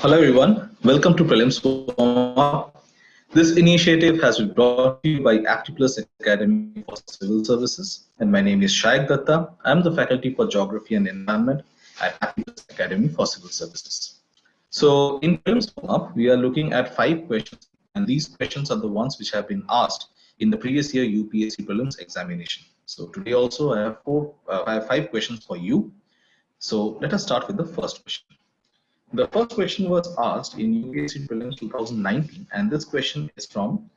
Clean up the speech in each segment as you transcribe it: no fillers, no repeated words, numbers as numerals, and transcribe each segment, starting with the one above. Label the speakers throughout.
Speaker 1: Hello everyone, welcome to Prelims warm-up. This initiative has been brought to you by Actiplus Academy for Civil Services, and my name is Shaikh Datta. I am the faculty for Geography and Environment at Actiplus Academy for Civil Services. So in Prelims warm-up, we are looking at 5 questions, and these questions are the ones which have been asked in the previous year UPSC Prelims examination. So today also I have 5 questions for you. So let us start with the first question. The first question was asked in UPSC Prelims 2019, and this question is from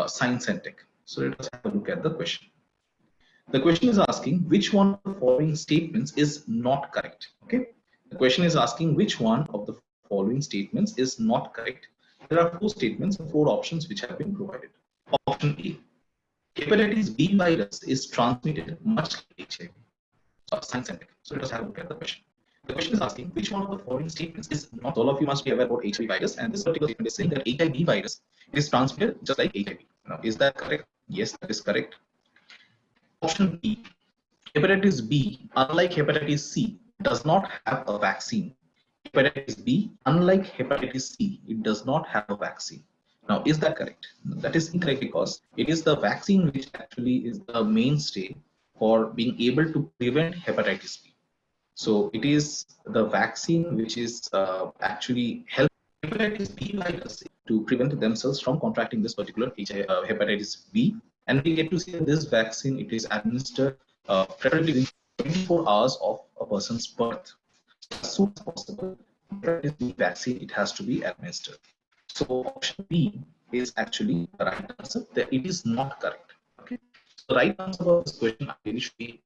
Speaker 1: Science and Tech. So let us have a look at the question. The question is asking which one of the following statements is not correct. Okay. The question is asking which one of the following statements is not correct. There are 4 statements and 4 options which have been provided. Option A: hepatitis B virus is transmitted much like HIV. Science and Tech. So let us have a look at the question. The question is asking which one of the following statements is not. All of you must be aware about HIV virus, and this particular statement is saying that HIV virus is transmitted just like HIV. Now, is that correct? Yes, that is correct. Option B: hepatitis B, unlike hepatitis C, does not have a vaccine. Hepatitis B, unlike hepatitis C, it does not have a vaccine. Now, is that correct? That is incorrect because it is the vaccine which actually is the mainstay for being able to prevent hepatitis B. So it is the vaccine which is actually helping hepatitis B virus to prevent themselves from contracting this particular hepatitis B. And we get to see that this vaccine, it is administered preferably within 24 hours of a person's birth. As soon as possible, hepatitis B vaccine, it has to be administered. So option B is actually the right answer. That it is not correct. Okay. So the right answer for this question actually should be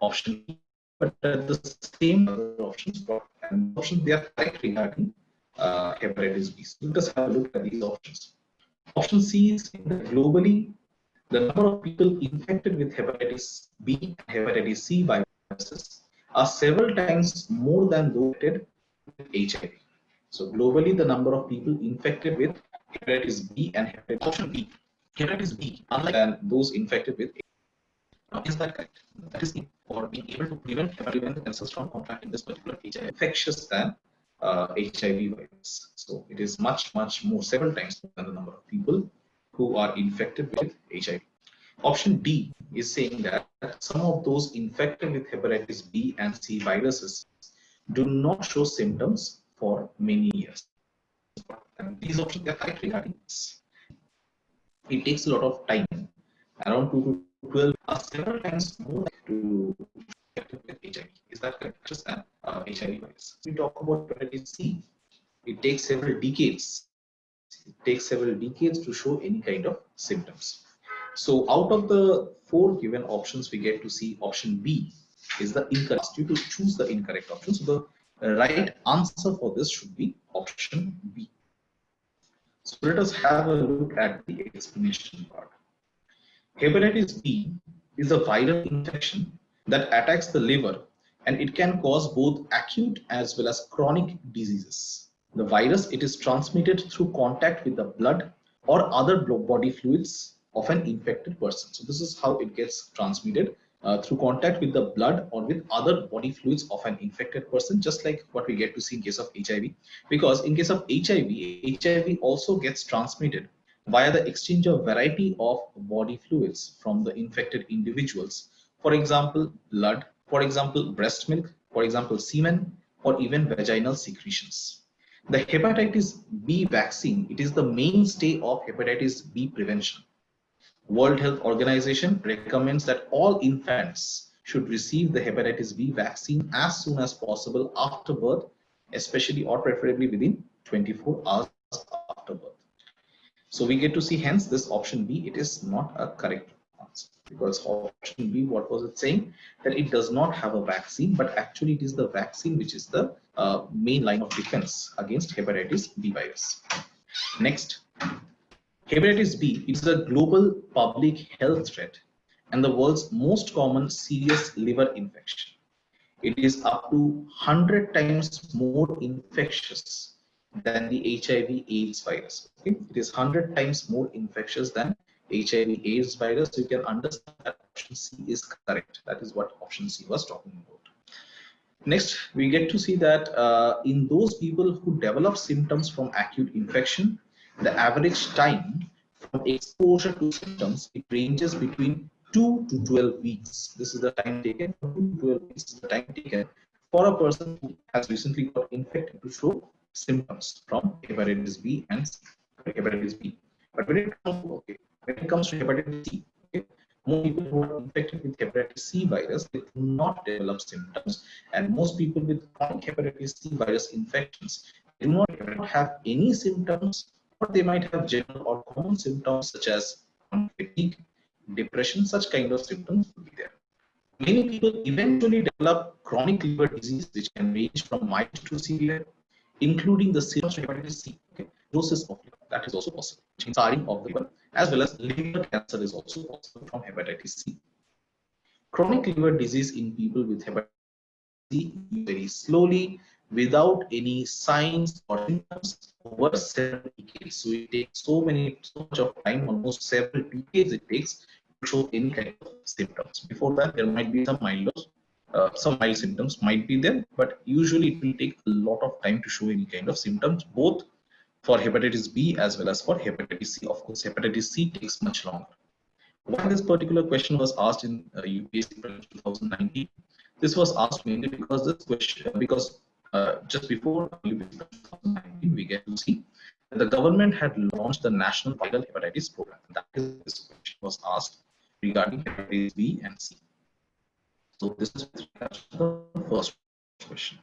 Speaker 1: option B. But the same other options, and options they are correct regarding hepatitis B. So let us have a look at these options. Option C is that globally, the number of people infected with hepatitis B and hepatitis C viruses are several times more than those infected with HIV. So globally, the number of people infected with hepatitis B and hepatitis. Option B, hepatitis B, unlike than those infected with. Now, is that correct? That is for being able to prevent themselves from contracting this particular HIV infectious than HIV virus. So it is much more, several times more than the number of people who are infected with HIV. Option D is saying that some of those infected with hepatitis B and C viruses do not show symptoms for many years. And these options are correct regarding this. It takes a lot of time, around 2 to 12 are several times more to infected with HIV. Is that correct? Just an HIV virus. We talk about hepatitis C. It takes several decades. It takes several decades to show any kind of symptoms. So out of the 4 given options, we get to see option B is the incorrect. You to choose the incorrect option. So the right answer for this should be option B. So let us have a look at the explanation part. Hepatitis B is a viral infection that attacks the liver, and it can cause both acute as well as chronic diseases. The virus, it is transmitted through contact with the blood or other body fluids of an infected person. So this is how it gets transmitted, through contact with the blood or with other body fluids of an infected person, just like what we get to see in case of HIV. Because in case of HIV also gets transmitted via the exchange of variety of body fluids from the infected individuals. For example, blood, for example, breast milk, for example, semen, or even vaginal secretions. The hepatitis B vaccine, it is the mainstay of hepatitis B prevention. World Health Organization recommends that all infants should receive the hepatitis B vaccine as soon as possible after birth, especially or preferably within 24 hours after birth. So we get to see, hence this option B, it is not a correct answer, because option B, what was it saying? That it does not have a vaccine, but actually it is the vaccine which is the main line of defense against hepatitis B virus. Next, hepatitis B is a global public health threat and the world's most common serious liver infection. It is up to 100 times more infectious than the HIV/AIDS virus. Okay? It is 100 times more infectious than HIV/AIDS virus. So you can understand that option C is correct. That is what option C was talking about. Next, we get to see that in those people who develop symptoms from acute infection, the average time from exposure to symptoms, it ranges between 2 to 12 weeks. This is the time taken. 2 to 12 weeks is the time taken for a person who has recently got infected to show symptoms from hepatitis B and C. Hepatitis B. But when it comes to hepatitis C, okay, more people who are infected with hepatitis C virus, they do not develop symptoms, and most people with chronic hepatitis C virus infections do not have any symptoms, or they might have general or common symptoms such as fatigue, depression. Such kind of symptoms will be there. Many people eventually develop chronic liver disease, which can range from mild to severe, including the symptoms of hepatitis C. Okay? Cirrhosis of liver, that is also possible. Scarring of the liver, as well as liver cancer is also possible from hepatitis C. Chronic liver disease in people with hepatitis C very slowly, without any signs or symptoms over several decades. So it takes so much of time, almost several decades it takes to show any kind of symptoms. Before that, there might be some mild symptoms might be there, but usually it will take a lot of time to show any kind of symptoms, both for hepatitis B as well as for hepatitis C. Of course, hepatitis C takes much longer. Why this particular question was asked in UPSC Prelims 2019? This was asked mainly because this question, because just before UPSC 2019, we get to see that the government had launched the National Viral Hepatitis Program. That is, this question was asked regarding hepatitis B and C. So this is the first question.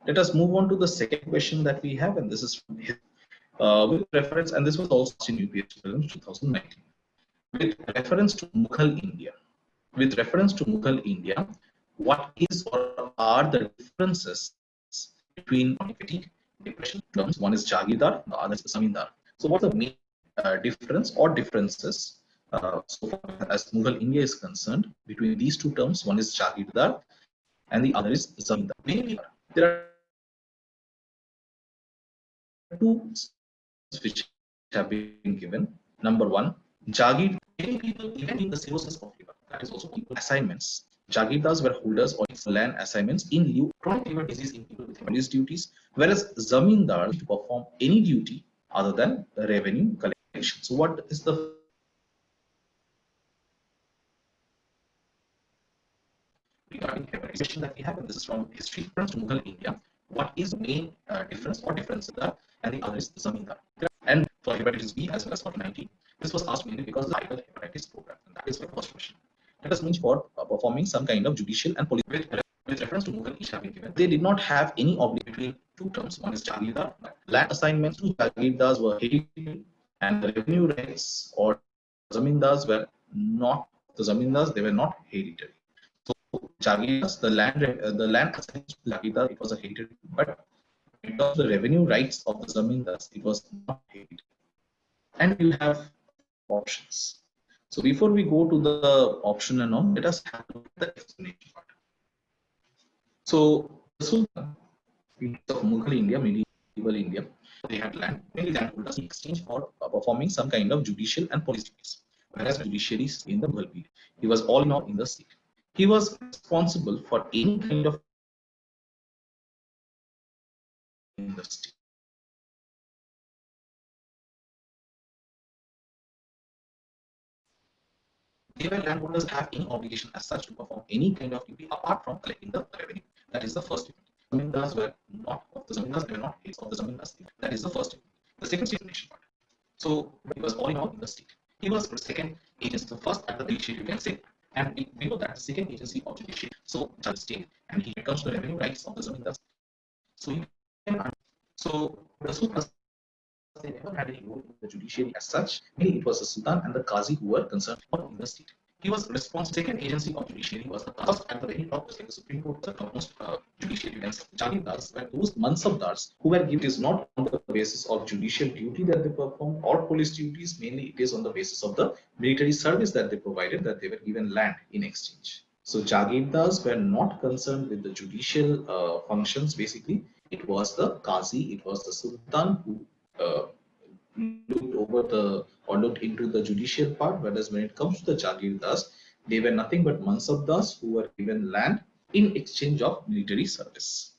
Speaker 1: Let us move on to the second question that we have, and this is from with reference, and this was also in UPSC Prelims 2019. With reference to Mughal India. With reference to Mughal India, what is or are the differences between fatigue, depression terms? One is Jagirdar, the other is Zamindar. So, what's the main difference or differences so far as Mughal India is concerned between these two terms? One is Jagirdar and the other is Zamindar. There are two which have been given. Number one, Jagir, many people even in the cirrhosis of liver, that is also people assignments. Jagirdars were holders of land assignments in lieu of chronic liver disease in people with hepatitis duties, whereas Zamindars to perform any duty other than revenue collection. So, what is the regarding hepatitis question that we have, and this is from history to Mughal India. What is the main difference or difference that, and the other is Zamindar. And for hepatitis B as well as for 19, this was asked mainly because of the viral hepatitis program, and that is my first question. Let us mean for performing some kind of judicial and political with reference to Mughal, each have been given. They did not have any obligation between two terms. One is Jagirdar. Land assignments to Jagirdars were hereditary, and the revenue rights or Zamindars were not the Zamindars. They were not hereditary. Jagirdars, the land assigned to Jagirdar, it was a hereditary, but in terms of the revenue rights of the Zamindars, it was not hereditary. And you have options. So before we go to the option and all, let us have a look at the explanation part. So the Sultan of Mughal India, medieval India, they had land, mainly landholders in exchange for performing some kind of judicial and police duties. Whereas judiciaries in the Mughal period, he was all in all in the state. He was responsible for any kind of in the state. They were landholders have any obligation as such to perform any kind of duty apart from collecting the revenue. That is the first statement. Zamindars were not of the Zamindars, they were not heads of the Zamindars. That is the first statement. The second statement. So he was all in all in the state. He was the second agency, the first at the judiciary, you can say. And we know that the second agency of judiciary, so judge state, and he comes to the revenue rights of the Zamindars. So you can so the Sultan, they never had any role in the judiciary as such. Mainly it was the Sultan and the Qazi who were concerned in the state. He was responsible. Second agency of judiciary was the first at the very top, just like the Supreme Court, the topmost judiciary. Jagirdars were those mansabdars who were given. It is not on the basis of judicial duty that they perform or police duties. Mainly, it is on the basis of the military service that they provided, that they were given land in exchange. So Jagirdars were not concerned with the judicial functions. Basically, it was the Qazi, it was the Sultan who looked over the or looked into the judicial part. Whereas when it comes to the Jagirdars, they were nothing but mansabdars who were given land in exchange of military service.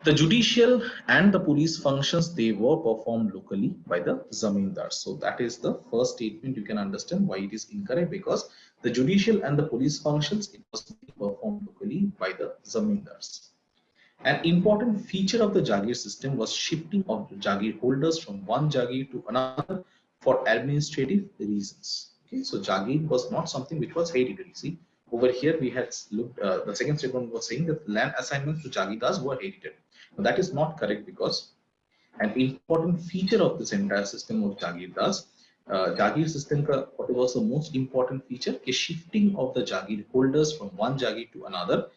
Speaker 1: The judicial and the police functions, they were performed locally by the zamindars. So that is the first statement. You can understand why it is incorrect, because the judicial and the police functions, it was being performed locally by the zamindars. An important feature of the Jagir system was shifting of Jagir holders from one Jagir to another for administrative reasons. Okay, so Jagir was not something which was hereditary. See, over here we had looked, the second statement was saying that land assignments to Jagirdars were hereditary. Now, that is not correct, because an important feature of this entire system of Jagirdars, Jagir system ka what was the most important feature is shifting of the Jagir holders from one Jagir to another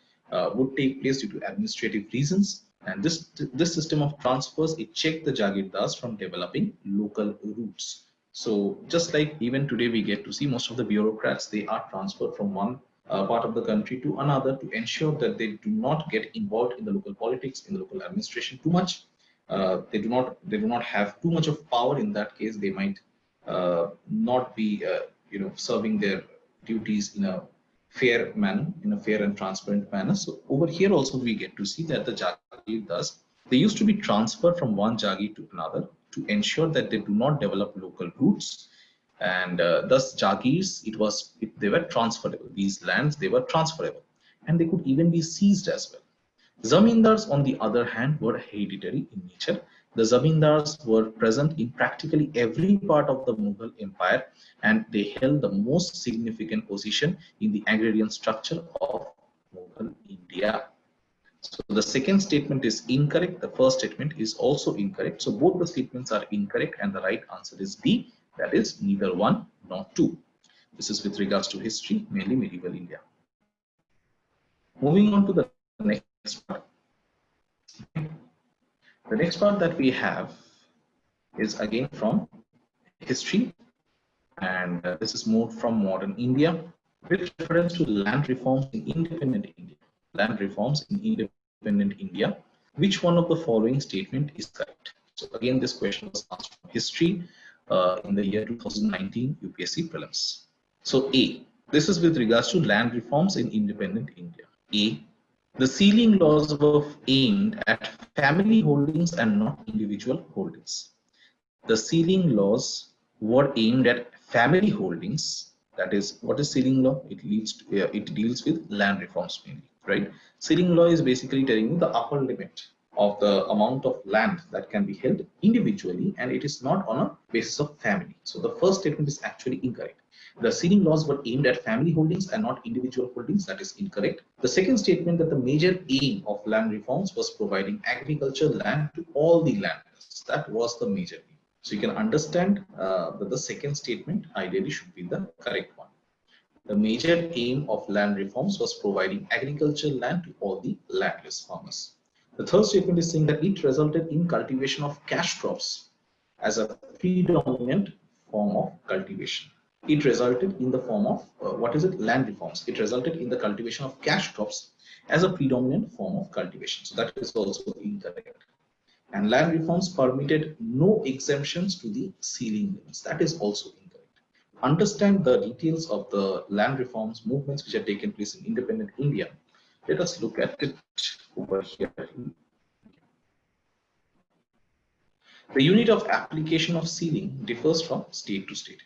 Speaker 1: would take place due to administrative reasons, and this system of transfers, it checked the Jagirdars from developing local routes. So just like even today we get to see most of the bureaucrats, they are transferred from one part of the country to another to ensure that they do not get involved in the local politics, in the local administration too much. They do not have too much of power. In that case, they might not be serving their duties in a fair manner, in a fair and transparent manner. So over here also we get to see that the Jagirdars, they used to be transferred from one Jagir to another to ensure that they do not develop local roots, and thus Jagirs, they were transferable. These lands, they were transferable, and they could even be seized as well. Zamindars, on the other hand, were hereditary in nature. The Zamindars were present in practically every part of the Mughal Empire, and they held the most significant position in the agrarian structure of Mughal India. So the second statement is incorrect. The first statement is also incorrect. So both the statements are incorrect, and the right answer is B. That is neither one nor two. This is with regards to history, mainly medieval India. Moving on to the next part. The next part that we have is again from history, and this is more from modern India with reference to land reforms in independent India. Land reforms in independent India. Which one of the following statement is correct? So again, this question was asked from history in the year 2019 UPSC Prelims. So A, this is with regards to land reforms in independent India. A, the sealing laws were aimed at family holdings and not individual holdings. The sealing laws were aimed at family holdings. That is, what is sealing law? It deals with land reforms mainly, right? Sealing law is basically telling you the upper limit of the amount of land that can be held individually, and it is not on a basis of family. So the first statement is actually incorrect. The sealing laws were aimed at family holdings and not individual holdings. That is incorrect. The second statement, that the major aim of land reforms was providing agricultural land to all the landless. That was the major aim. So you can understand that the second statement ideally should be the correct one. The major aim of land reforms was providing agricultural land to all the landless farmers. The third statement is saying that it resulted in cultivation of cash crops as a predominant form of cultivation. It resulted in the form of land reforms. It resulted in the cultivation of cash crops as a predominant form of cultivation. So that is also incorrect. And land reforms permitted no exemptions to the ceiling limits. That is also incorrect. Understand the details of the land reforms movements which have taken place in independent India. Let us look at it over here. The unit of application of ceiling differs from state to state.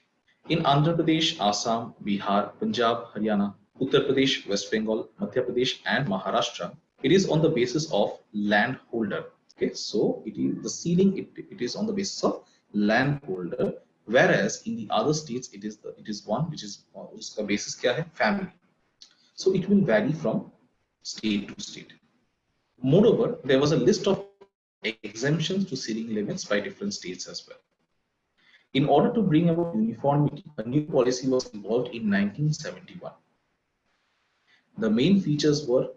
Speaker 1: In Andhra Pradesh, Assam, Bihar, Punjab, Haryana, Uttar Pradesh, West Bengal, Madhya Pradesh, and Maharashtra, it is on the basis of landholder. Okay, so it is the ceiling. It is on the basis of landholder, whereas in the other states it is one which is uska basis kya hai? Family. So it will vary from state to state. Moreover, there was a list of exemptions to ceiling limits by different states as well. In order to bring about uniformity, a new policy was involved in 1971. The main features were,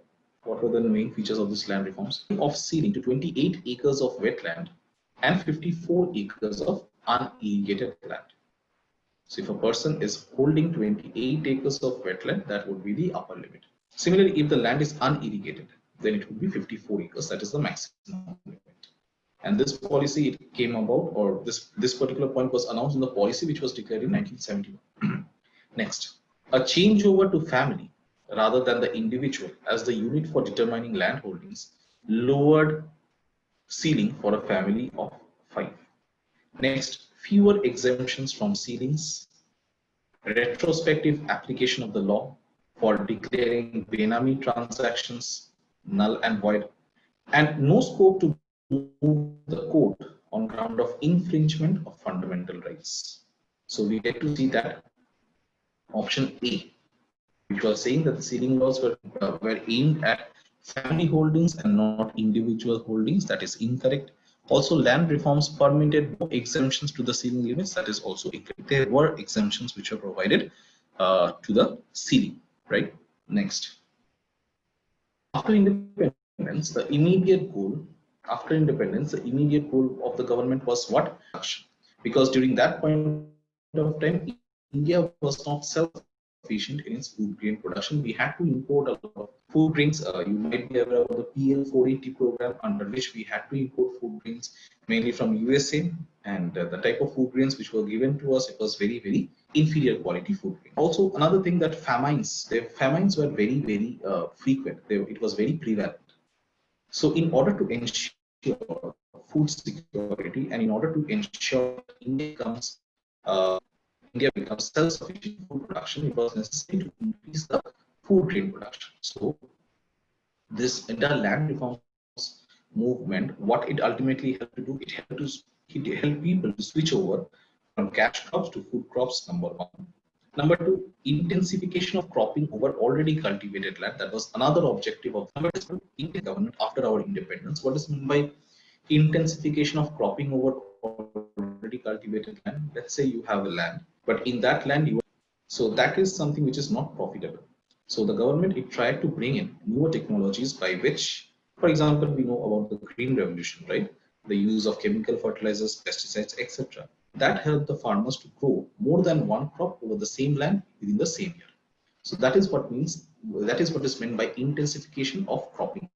Speaker 1: what were the main features of this land reforms? Of ceiling to 28 acres of wetland and 54 acres of unirrigated land. So if a person is holding 28 acres of wetland, that would be the upper limit. Similarly, if the land is unirrigated, then it would be 54 acres. That is the maximum limit. And this policy, it came about, or this particular point was announced in the policy which was declared in 1971. Next, a changeover to family rather than the individual as the unit for determining land holdings, lowered ceiling for a family of 5. Next, fewer exemptions from ceilings, retrospective application of the law for declaring Benami transactions null and void, and no scope to move the court on ground of infringement of fundamental rights. So we get to see that option A, which was saying that the ceiling laws were aimed at family holdings and not individual holdings. That is incorrect. Also, land reforms permitted no exemptions to the ceiling limits. That is also incorrect. There were exemptions which were provided to the ceiling, right? Next. After independence, the immediate goal of the government was what? Because during that point of time, India was not self-sufficient in its food grain production. We had to import a lot of food grains. You might be aware of the PL 480 program, under which we had to import food grains mainly from USA, and the type of food grains which were given to us, it was very, very inferior quality food grain. Also, another thing that famines were very, very frequent. It was very prevalent. So in order to ensure food security and in order to ensure India becomes self-sufficient in food production, it was necessary to increase the food grain production. So this entire land reforms movement, what it ultimately helped to do, it helped people to switch over from cash crops to food crops, number one. Number two, intensification of cropping over already cultivated land. That was another objective of the Indian government after our independence. What is meant by intensification of cropping over already cultivated land? Let's say you have a land, but in that land so that is something which is not profitable. So the government, it tried to bring in newer technologies by which, for example, we know about the green revolution, right? The use of chemical fertilizers, pesticides, etc. That helped the farmers to grow more than one crop over the same land within the same year. So that is what is meant by intensification of cropping.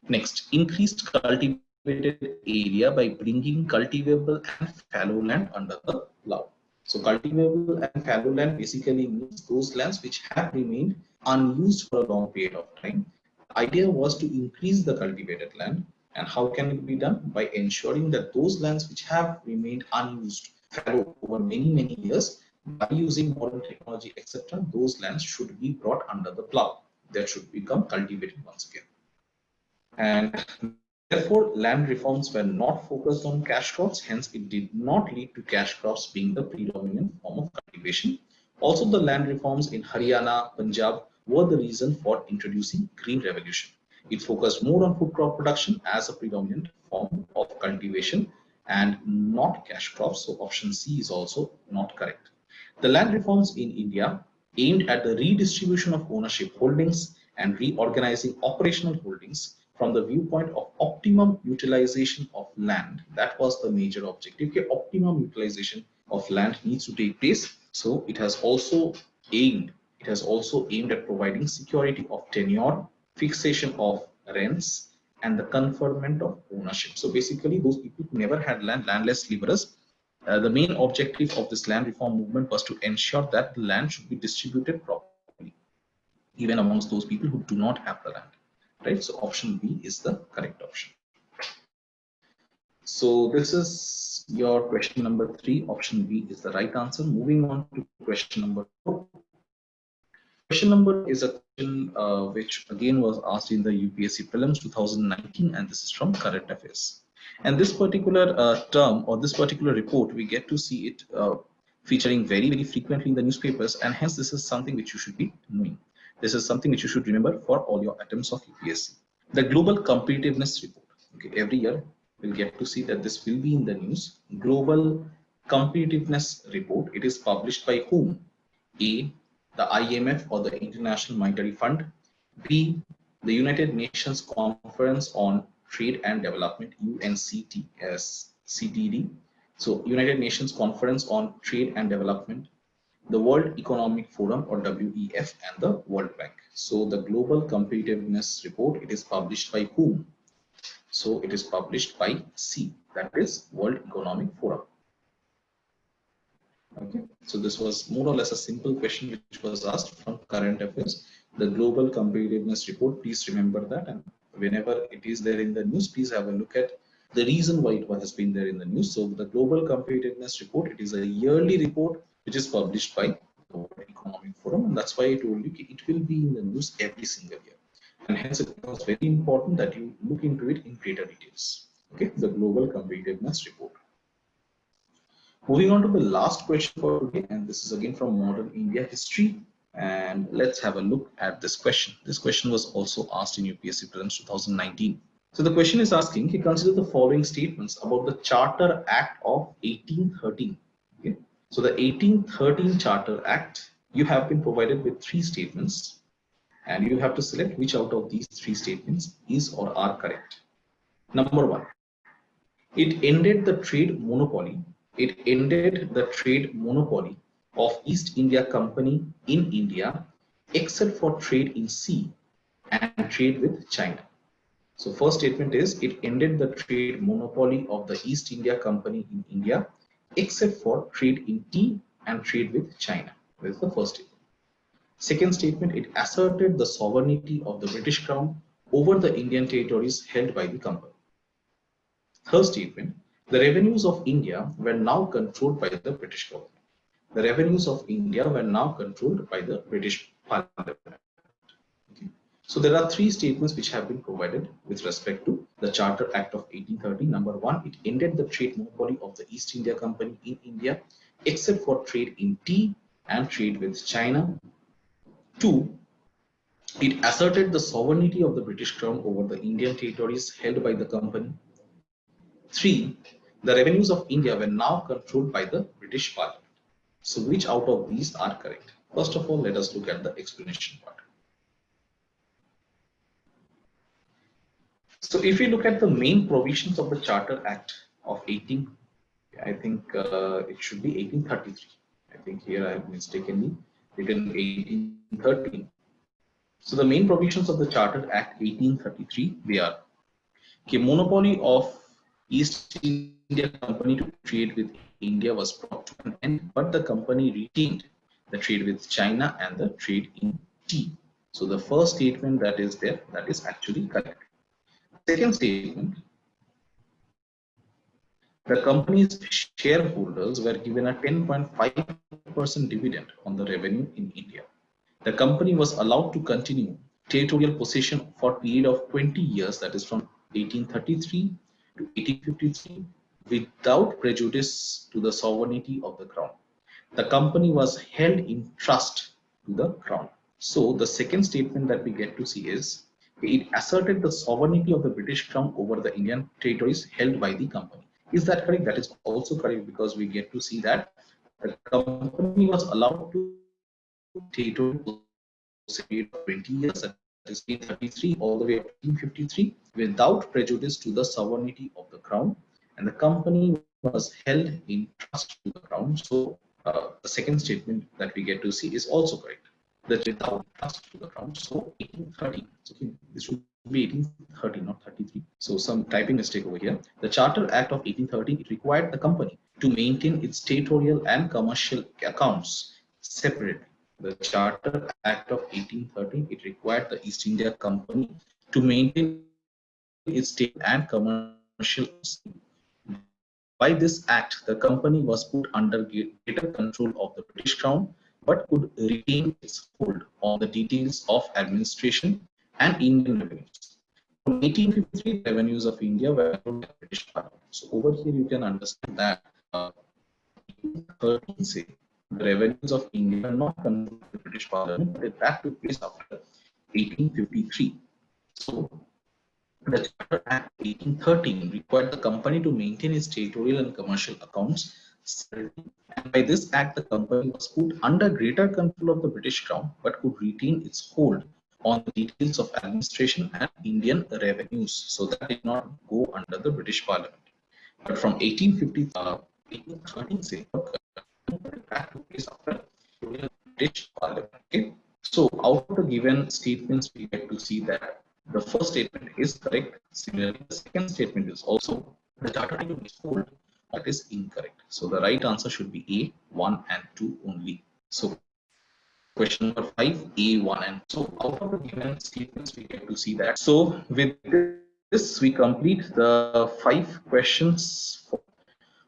Speaker 1: Next, increased cultivated area by bringing cultivable and fallow land under the plough. So cultivable and fallow land basically means those lands which have remained unused for a long period of time. The idea was to increase the cultivated land. And how can it be done? By ensuring that those lands which have remained unused, fallow over many, many years, by using modern technology, etc., those lands should be brought under the plough. That should become cultivated once again. And therefore, land reforms were not focused on cash crops, hence it did not lead to cash crops being the predominant form of cultivation. Also, the land reforms in Haryana, Punjab were the reason for introducing green revolution. It focused more on food crop production as a predominant form of cultivation and not cash crops. So option C is also not correct. The land reforms in India aimed at the redistribution of ownership holdings and reorganizing operational holdings from the viewpoint of optimum utilization of land. That was the major objective. Okay, optimum utilization of land needs to take place. So it has also aimed at providing security of tenure, fixation of rents, and the conferment of ownership. So basically, those people who never had land, landless laborers, the main objective of this land reform movement was to ensure that the land should be distributed properly, even amongst those people who do not have the land. Right, so option B is the correct option. So this is your question number 3. Option B is the right answer. Moving on to question number 4. Question number is a question which again was asked in the UPSC Prelims 2019, and this is from current affairs. And this particular term or this particular report, we get to see it featuring very, very frequently in the newspapers, and hence this is something which you should be knowing. This is something which you should remember for all your attempts of UPSC. The Global Competitiveness Report. Okay, every year we'll get to see that this will be in the news. Global Competitiveness Report. It is published by whom? A, the IMF or the International Monetary Fund. B, the United Nations Conference on Trade and Development, UNCTD. So United Nations Conference on Trade and Development, the World Economic Forum or WEF, and the World Bank. So the Global Competitiveness Report, it is published by whom? So it is published by C, that is World Economic Forum. Okay, so this was more or less a simple question which was asked from current affairs. The global competitiveness report, please remember that, and whenever it is there in the news, please have a look at the reason why it has been there in the news. So the global competitiveness report, it is a yearly report which is published by the World Economic Forum, and that's why I told you it will be in the news every single year, and hence it becomes very important that you look into it in greater details. Okay, the global competitiveness report. Moving on to the last question for today, and this is again from Modern India History. And let's have a look at this question. This question was also asked in UPSC Prelims 2019. So the question is asking, consider the following statements about the Charter Act of 1813. Okay? So the 1813 Charter Act, you have been provided with three statements, and you have to select which out of these three statements is or are correct. Number one, it ended the trade monopoly. It ended the trade monopoly of East India Company in India, except for trade in sea and trade with China. So first statement is it ended the trade monopoly of the East India Company in India, except for trade in tea and trade with China. That is the first statement. Second statement, it asserted the sovereignty of the British Crown over the Indian territories held by the company. Third statement, the revenues of India were now controlled by the British government. The revenues of India were now controlled by the British Parliament. Okay. So there are three statements which have been provided with respect to the Charter Act of 1830. Number one, it ended the trade monopoly of the East India Company in India, except for trade in tea and trade with China. Two, it asserted the sovereignty of the British Crown over the Indian territories held by the company. Three, the revenues of India were now controlled by the British Parliament. So which out of these are correct? First of all, let us look at the explanation part. So if we look at the main provisions of the Charter Act of 18, I think it should be 1833. I think here I have mistakenly written 1813. So the main provisions of the Charter Act 1833, they are monopoly of East India Company to trade with India was brought to an end, but the company retained the trade with China and the trade in tea. So the first statement that is there, that is actually correct. Second statement, the company's shareholders were given a 10.5% dividend on the revenue in India. The company was allowed to continue territorial possession for a period of 20 years, that is from 1833 to 1853, without prejudice to the sovereignty of the crown. The company was held in trust to the crown. So the second statement that we get to see is it asserted the sovereignty of the British crown over the Indian territories held by the company. Is that correct? That is also correct, because we get to see that the company was allowed to territorial period of 20 years, that is 1833 all the way up to 1853, without prejudice to the sovereignty of the crown, and the company was held in trust to the crown. So the second statement that we get to see is also correct, that without trust to the crown. So 1830, okay, this should be 1830, not 33. So some typing mistake over here. The Charter Act of 1830, it required the company to maintain its territorial and commercial accounts separately. The Charter Act of 1830, it required the East India Company to maintain its state and commercial. By this act, the company was put under greater control of the British Crown, but could retain its hold on the details of administration and Indian revenues. From 1853, revenues of India were controlled by the British Parliament. So over here, you can understand that 1813 say the revenues of India are not controlled by the British Parliament, but that took place after 1853. So the Charter Act 1813 required the company to maintain its territorial and commercial accounts separately, and by this act the company was put under greater control of the British Crown, but could retain its hold on the details of administration and Indian revenues, so that did not go under the British Parliament. But from 1850, 1813 say that took place after the British Parliament. Okay? So out of the given statements, we get to see that the first statement is correct. Similarly, the second statement is also the Charter Act is hold That is incorrect. So the right answer should be A, 1 and 2 only. So question number 5, A, 1 and 2. So out of the given statements, we get to see that. So with this, we complete the 5 questions.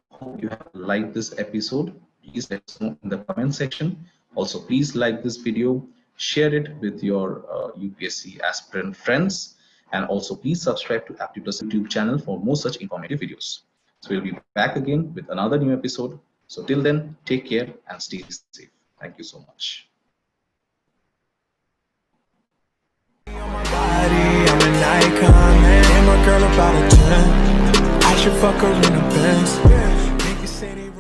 Speaker 1: Hope you have liked this episode. Please let us know in the comment section. Also, please like this video, share it with your UPSC aspirant friends, and also please subscribe to AptitudePlus YouTube channel for more such informative videos. So we'll be back again with another new episode. So till then, take care and stay safe. Thank you so much.
Speaker 2: I'm an icon, man. And my girl about a 10. I should fuck her in the Benz.